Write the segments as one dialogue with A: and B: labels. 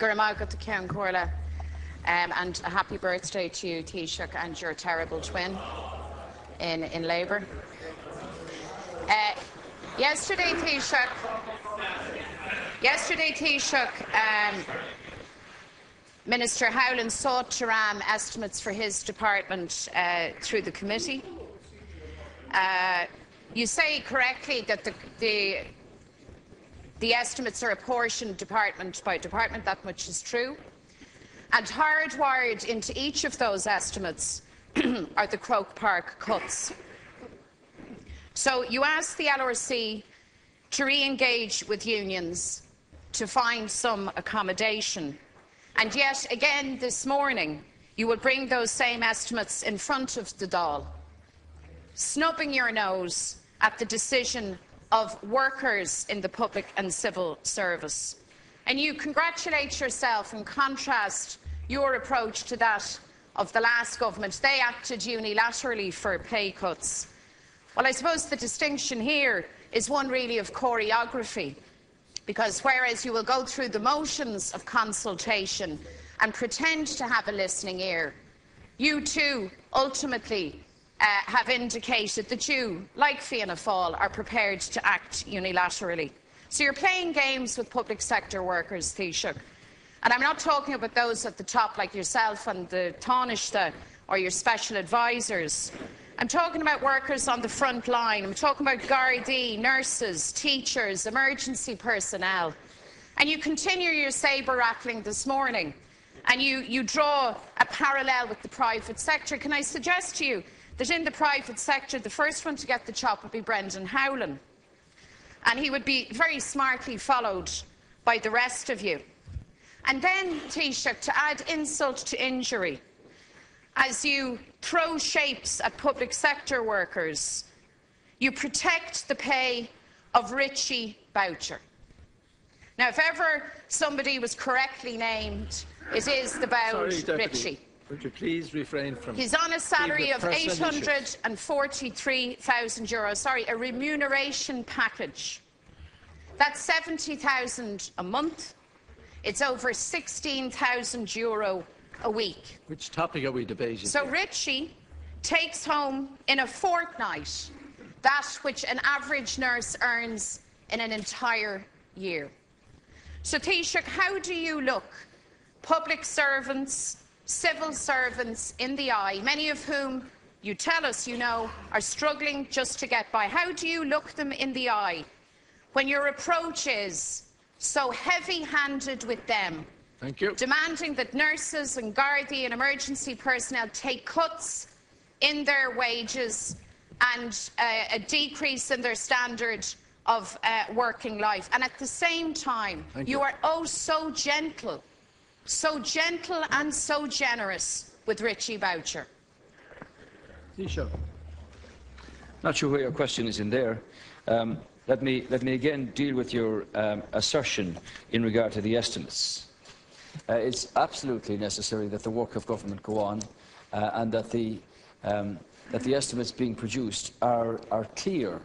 A: Guramagat the Count Corla, and a happy birthday to you, Taoiseach, and your terrible twin in Labour. Yesterday, Taoiseach, Minister Howland sought to ram estimates for his department through the committee. You say correctly that the estimates are apportioned department by department. That much is true. And hardwired into each of those estimates are the Croke Park cuts. So you asked the LRC to re-engage with unions to find some accommodation. And yet again this morning you will bring those same estimates in front of the Dáil, snubbing your nose at the decision of workers in the public and civil service. And you congratulate yourself and contrast your approach to that of the last government. They acted unilaterally for pay cuts. Well, I suppose the distinction here is one really of choreography, because whereas you will go through the motions of consultation and pretend to have a listening ear, you too ultimately have indicated that you, like Fianna Fáil, are prepared to act unilaterally. So you're playing games with public sector workers, Taoiseach. And I'm not talking about those at the top like yourself and the Taoiseach or your special advisors. I'm talking about workers on the front line. I'm talking about Gardaí, nurses, teachers, emergency personnel. And you continue your sabre rattling this morning, and you draw a parallel with the private sector. Can I suggest to you that in the private sector, the first one to get the chop would be Brendan Howlin, and he would be very smartly followed by the rest of you. And then, Taoiseach, to add insult to injury, as you throw shapes at public sector workers, you protect the pay of Richie Boucher. Now, if ever somebody was correctly named, it is the Bouge Richie.
B: Would you please refrain from...
A: He's on a salary of €843,000, sorry, a remuneration package. That's €70,000 a month. It's over €16,000 a week.
B: Which topic are we debating?
A: So Richie takes home in a fortnight that which an average nurse earns in an entire year. So Taoiseach, how do you look public servants, civil servants in the eye, many of whom you tell us you know are struggling just to get by? How do you look them in the eye when your approach is so heavy-handed with them?
B: Thank you.
A: Demanding that nurses and Gardaí and emergency personnel take cuts in their wages and a decrease in their standard of working life. And at the same time, you are oh so gentle and so generous with Richie Boucher.
B: Taoiseach.
C: Not sure where your question is in there. Let me again deal with your assertion in regard to the estimates. It's absolutely necessary that the work of government go on and that the estimates being produced are clear.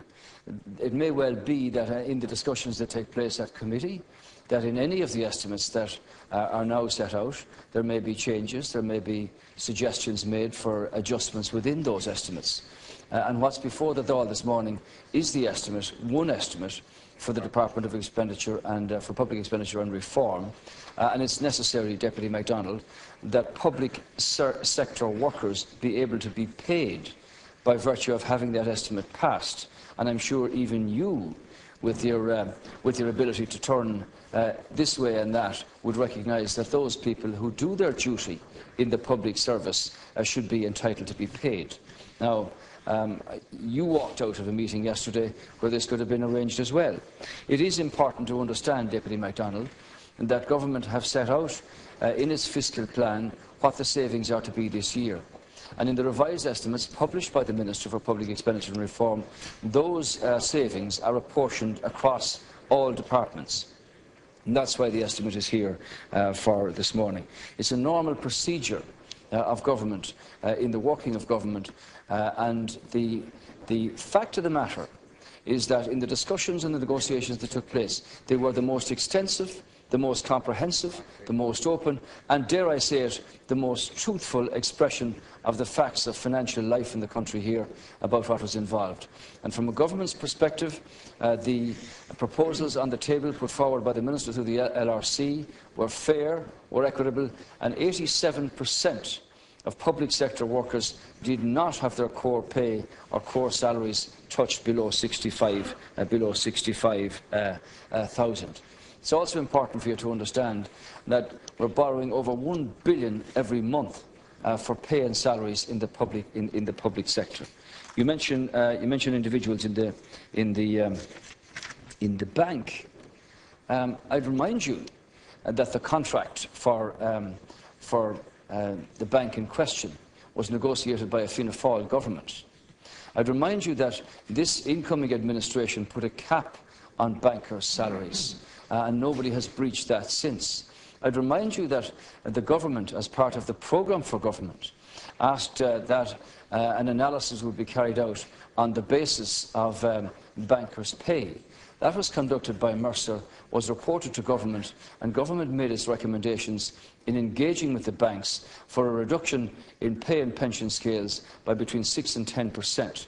C: It may well be that in the discussions that take place at committee, that in any of the estimates that are now set out, there may be changes, there may be suggestions made for adjustments within those estimates. And what's before the Dáil this morning is the estimate, one estimate, for the Department of Expenditure and for Public Expenditure and Reform. And it's necessary, Deputy MacDonald, that public sector workers be able to be paid by virtue of having that estimate passed. And I'm sure even you, with your ability to turn this way and that, would recognise that those people who do their duty in the public service should be entitled to be paid. Now, you walked out of a meeting yesterday where this could have been arranged as well. It is important to understand, Deputy MacDonald, that government have set out in its fiscal plan what the savings are to be this year. And in the revised estimates published by the Minister for Public Expenditure and Reform, those savings are apportioned across all departments. And that's why the estimate is here for this morning. It's a normal procedure of government, in the working of government, and the fact of the matter is that in the discussions and the negotiations that took place, they were the most extensive, the most comprehensive, the most open, and, dare I say it, the most truthful expression of the facts of financial life in the country here about what was involved. And from a government's perspective, the proposals on the table put forward by the Minister through the LRC were fair, were equitable, and 87% of public sector workers did not have their core pay or core salaries touched below 65,000. It's also important for you to understand that we're borrowing over $1 billion every month for pay and salaries in the public sector. You mentioned individuals in the bank. I'd remind you that the contract for the bank in question was negotiated by a Fianna Fáil government. I'd remind you that this incoming administration put a cap on bankers' salaries, and nobody has breached that since. I'd remind you that the government, as part of the programme for government, asked that an analysis would be carried out on the basis of bankers' pay. That was conducted by Mercer, was reported to government, and government made its recommendations in engaging with the banks for a reduction in pay and pension scales by between 6 and 10%.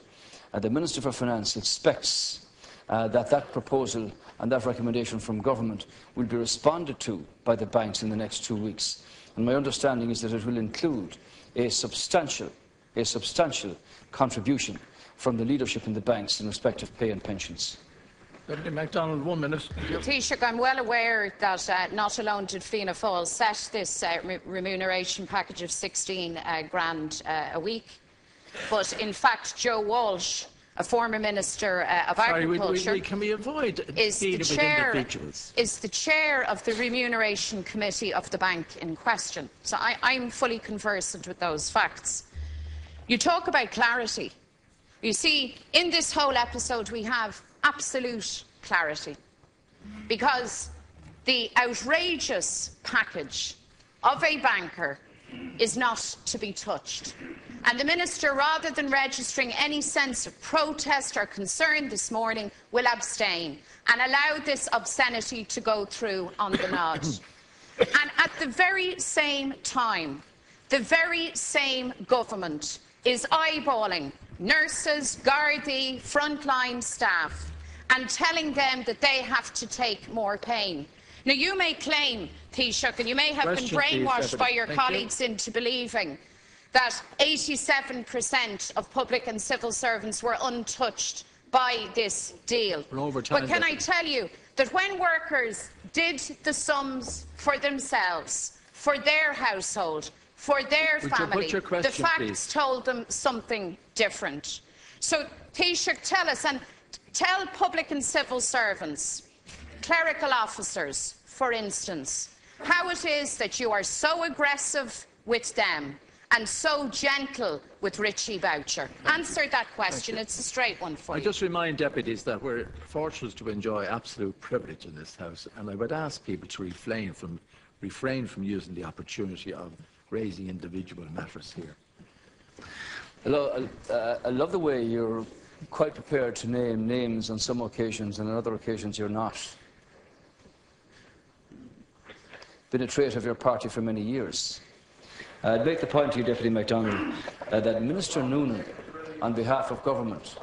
C: The Minister for Finance expects that proposal and that recommendation from government will be responded to by the banks in the next 2 weeks. And my understanding is that it will include a substantial contribution from the leadership in the banks in respect of pay and pensions.
B: Deputy MacDonald, 1 minute.
A: Taoiseach, I'm well aware that not alone did Fianna Fáil set this remuneration package of 16 grand a week, but in fact Joe Walsh, a former Minister of Agriculture,
B: can we avoid
A: is the chair of the Remuneration Committee of the bank in question. So I'm fully conversant with those facts. You talk about clarity. You see, in this whole episode we have absolute clarity, because the outrageous package of a banker is not to be touched. And the Minister, rather than registering any sense of protest or concern this morning, will abstain and allow this obscenity to go through on the nod. And at the very same time, the very same government is eyeballing nurses, Gardaí, frontline staff, and telling them that they have to take more pain. Now, you may claim, Taoiseach, and you may have been brainwashed by your colleagues into believing that 87% of public and civil servants were untouched by this deal. But can I tell you that when workers did the sums for themselves, for their household, for their family, the facts told them something different. So, Taoiseach, tell us, and tell public and civil servants, clerical officers, for instance, how it is that you are so aggressive with them and so gentle with Richie Boucher. Answer that question. It's a straight one for you.
B: I just remind deputies that we're fortunate to enjoy absolute privilege in this House, and I would ask people to refrain from using the opportunity of raising individual matters here.
C: Hello, I love the way you're quite prepared to name names on some occasions, and on other occasions you're not. Been a trait of your party for many years. I'd make the point to you, Deputy MacDonald, that Minister Noonan, on behalf of government,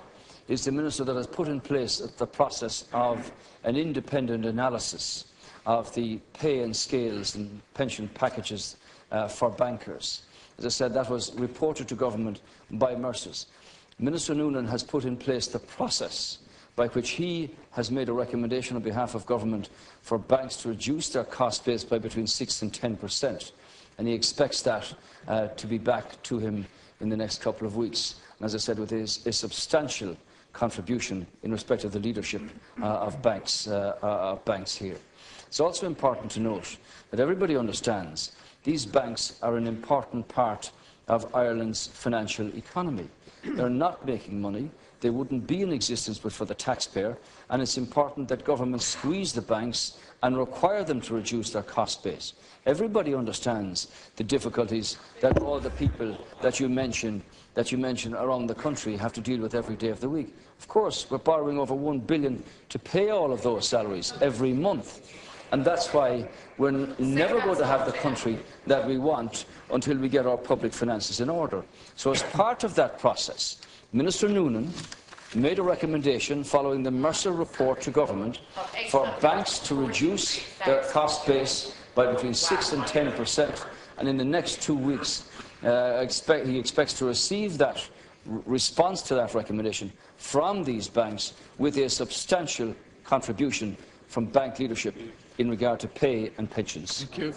C: is the minister that has put in place the process of an independent analysis of the pay and scales and pension packages for bankers. As I said, that was reported to government by Mercer's. Minister Noonan has put in place the process by which he has made a recommendation on behalf of government for banks to reduce their cost base by between 6 and 10%. And he expects that to be back to him in the next couple of weeks. And as I said, with a substantial contribution in respect of the leadership of banks here. It's also important to note that everybody understands these banks are an important part of Ireland's financial economy. They're not making money. They wouldn't be in existence but for the taxpayer, and it's important that government squeeze the banks and require them to reduce their cost base. Everybody understands the difficulties that all the people that you mention around the country have to deal with every day of the week. Of course, we're borrowing over $1 billion to pay all of those salaries every month. And that's why we're never going to have the country that we want until we get our public finances in order. So as part of that process, Minister Noonan made a recommendation following the Mercer report to government for banks to reduce their cost base by between 6 and 10%, and in the next 2 weeks he expects to receive that response to that recommendation from these banks with a substantial contribution from bank leadership in regard to pay and pensions.
B: Thank you.